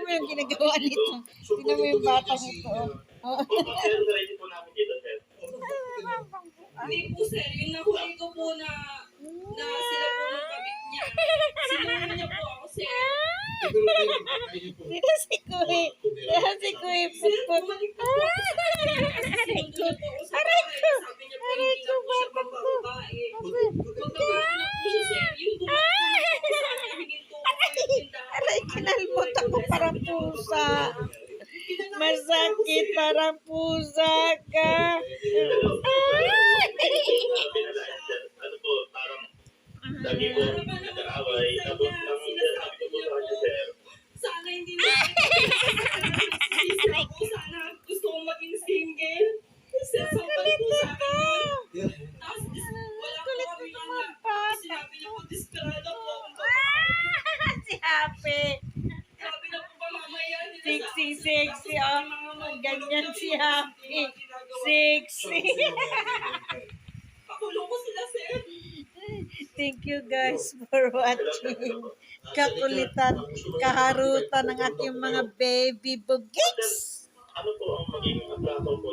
Tingnan mo yung ginagawa nito. Tingnan mo yung batang ito. Oh. Ready po namin dito, sir. Hindi po sir, yung nahuli ko po na sila po ng kabit niya. Sinunod niya po ako sir. Dito si Kuy. Dito si Kuy. Sir, bumalik na po ako sa kanya. Kasi sinunod niya po ako sa bahay. Sabi niya po hindi na po siya mababae. Magkabit na po siya sir. Yung bumalik po ako sa akin, hininto ko po yung tindahan. Aray, kinalmot ako parang pusa. Masakit parang pusa ka. Ano po, parang lagi po nag-aaway. Tapos ang sinasabi ko po sa kanya, sir. Sana hindi na ako. Sana gusto kong maging single. Sir, sampal po sa akin yun. Tapos wala po kami anak. Sinabi niya po, desperado po akong babae. Si Happy. Sabi na po ba mamaya? Sexy. Oh, ganyan si Happy. Sexy. Pakulong ko sila, sir. Thank you guys for watching. Kakulitan, kaharutan ng aking mga baby bugiks. Ano po ang magiging trato po